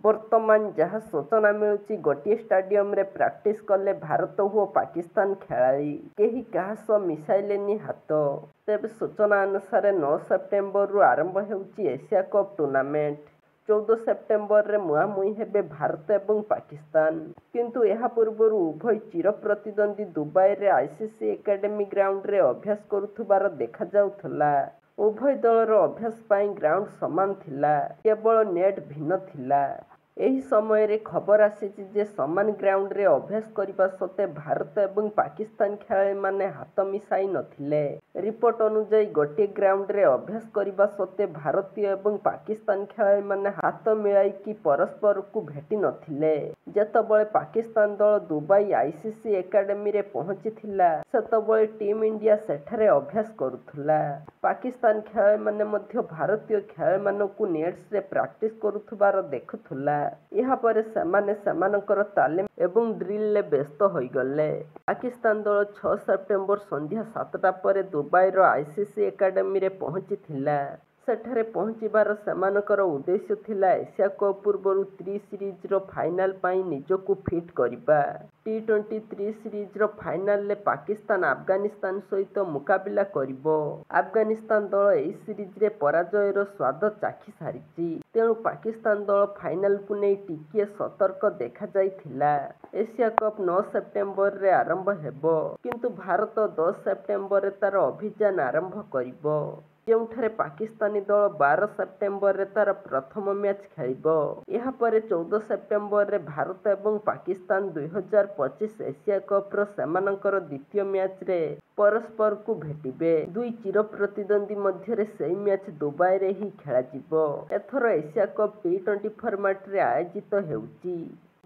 ବର୍ତ୍ତମାନ ଯାହା ସୂଚନା ମିଳୁଛି, ଗୋଟିଏ ଷ୍ଟାଡିୟମରେ ପ୍ରାକ୍ଟିସ୍ କଲେ ଭାରତ ଓ ପାକିସ୍ତାନ ଖେଳାଳି। କେହି କାହା ସହ ମିଶାଇଲେନି ହାତ। ତେବେ ସୂଚନା ଅନୁସାରେ 9 ସେପ୍ଟେମ୍ବରରୁ ଆରମ୍ଭ ହେଉଛି ଏସିଆ କପ୍ ଟୁର୍ଣ୍ଣାମେଣ୍ଟ। 14 ସେପ୍ଟେମ୍ବରରେ ମୁହାଁମୁହିଁ ହେବେ ଭାରତ ଏବଂ ପାକିସ୍ତାନ। କିନ୍ତୁ ଏହା ପୂର୍ବରୁ ଉଭୟ ଚିରପ୍ରତିଦ୍ୱନ୍ଦ୍ୱୀ ଦୁବାଇରେ ଆଇସିସି ଏକାଡେମୀ ଗ୍ରାଉଣ୍ଡରେ ଅଭ୍ୟାସ କରୁଥିବାର ଦେଖାଯାଉଥିଲା। ଉଭୟ ଦଳର ଅଭ୍ୟାସ ପାଇଁ ଗ୍ରାଉଣ୍ଡ ସମାନ ଥିଲା, କେବଳ ନେଟ୍ ଭିନ୍ନ ଥିଲା। ଏହି ସମୟରେ ଖବର ଆସିଛି ଯେ ସମାନ ଗ୍ରାଉଣ୍ଡରେ ଅଭ୍ୟାସ କରିବା ସତ୍ତ୍ୱେ ଭାରତ ଏବଂ ପାକିସ୍ତାନ ଖେଳାଳିମାନେ ହାତ ମିଶାଇ ନଥିଲେ। ରିପୋର୍ଟ ଅନୁଯାୟୀ ଗୋଟିଏ ଗ୍ରାଉଣ୍ଡରେ ଅଭ୍ୟାସ କରିବା ସତ୍ତ୍ୱେ ଭାରତୀୟ ଏବଂ ପାକିସ୍ତାନ ଖେଳାଳିମାନେ ହାତ ମିଳାଇକି ପରସ୍ପରକୁ ଭେଟି ନଥିଲେ। ଯେତେବେଳେ ପାକିସ୍ତାନ ଦଳ ଦୁବାଇ ଆଇସିସି ଏକାଡେମୀରେ ପହଞ୍ଚିଥିଲା, ସେତେବେଳେ ଟିମ୍ ଇଣ୍ଡିଆ ସେଠାରେ ଅଭ୍ୟାସ କରୁଥିଲା। ପାକିସ୍ତାନ ଖେଳାଳିମାନେ ମଧ୍ୟ ଭାରତୀୟ ଖେଳାଳିମାନଙ୍କୁ ନେଟ୍ସରେ ପ୍ରାକ୍ଟିସ୍ କରୁଥିବାର ଦେଖୁଥିଲା। ଏହାପରେ ସେମାନେ ସେମାନଙ୍କର ତାଲିମ ଏବଂ ଡ୍ରିଲରେ ବ୍ୟସ୍ତ ହୋଇଗଲେ। ପାକିସ୍ତାନ ଦଳ 6 ସେପ୍ଟେମ୍ବର ସନ୍ଧ୍ୟା 7ଟା ପରେ ଦୁବାଇର ଆଇସିସି ଏକାଡେମୀରେ ପହଞ୍ଚିଥିଲା। ସେଠାରେ ପହଞ୍ଚିବାର ସେମାନଙ୍କର ଉଦ୍ଦେଶ୍ୟ ଥିଲା ଏସିଆ କପ୍ ପୂର୍ବରୁ ତ୍ରି-ସିରିଜର ଫାଇନାଲ ପାଇଁ ନିଜକୁ ଫିଟ୍ କରିବା। ଟି-20 ତ୍ରି-ସିରିଜର ଫାଇନାଲରେ ପାକିସ୍ତାନ ଆଫଗାନିସ୍ତାନ ସହିତ ମୁକାବିଲା କରିବ। ଆଫଗାନିସ୍ତାନ ଦଳ ଏହି ସିରିଜରେ ପରାଜୟର ସ୍ୱାଦ ଚାଖି ସାରିଛି। ତେଣୁ ପାକିସ୍ତାନ ଦଳ ଫାଇନାଲକୁ ନେଇ ଟିକିଏ ସତର୍କ ଦେଖାଯାଇଥିଲା। ଏସିଆ କପ୍ 9 ସେପ୍ଟେମ୍ବରରେ ଆରମ୍ଭ ହେବ, କିନ୍ତୁ ଭାରତ 10 ସେପ୍ଟେମ୍ବରରେ ତାର ଅଭିଯାନ ଆରମ୍ଭ କରିବ, ଯେଉଁଠାରେ ପାକିସ୍ତାନୀ ଦଳ 12 ସେପ୍ଟେମ୍ବରରେ ତାର ପ୍ରଥମ ମ୍ୟାଚ୍ ଖେଳିବ। ଏହାପରେ 14 ସେପ୍ଟେମ୍ବରରେ ଭାରତ ଏବଂ ପାକିସ୍ତାନ 2025 ଏସିଆ କପ୍ର ସେମାନଙ୍କର ଦ୍ୱିତୀୟ ମ୍ୟାଚରେ ପରସ୍ପରକୁ ଭେଟିବେ। ଦୁଇ ଚିରପ୍ରତିଦ୍ୱନ୍ଦ୍ୱୀ ମଧ୍ୟରେ ସେହି ମ୍ୟାଚ୍ ଦୁବାଇରେ ହିଁ ଖେଳାଯିବ। ଏଥର ଏସିଆ କପ୍ ଟି-20 ଫର୍ମାଟରେ ଆୟୋଜିତ ହେଉଛି।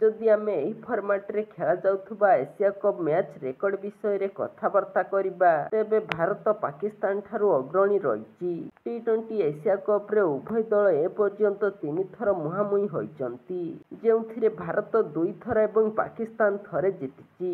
ଯଦି ଆମେ ଏହି ଫର୍ମାଟରେ ଖେଳାଯାଉଥିବା ଏସିଆ କପ୍ ମ୍ୟାଚ୍ ରେକର୍ଡ ବିଷୟରେ କଥାବାର୍ତ୍ତା କରିବା, ତେବେ ଭାରତ ପାକିସ୍ତାନଠାରୁ ଅଗ୍ରଣୀ ରହିଛି। ଟି-20 ଏସିଆ କପ୍ରେ ଉଭୟ ଦଳ ଏପର୍ଯ୍ୟନ୍ତ 3 ଥର ମୁହାଁମୁହିଁ ହୋଇଛନ୍ତି, ଯେଉଁଥିରେ ଭାରତ 2 ଥର ଏବଂ ପାକିସ୍ତାନ ଥରେ ଜିତିଛି।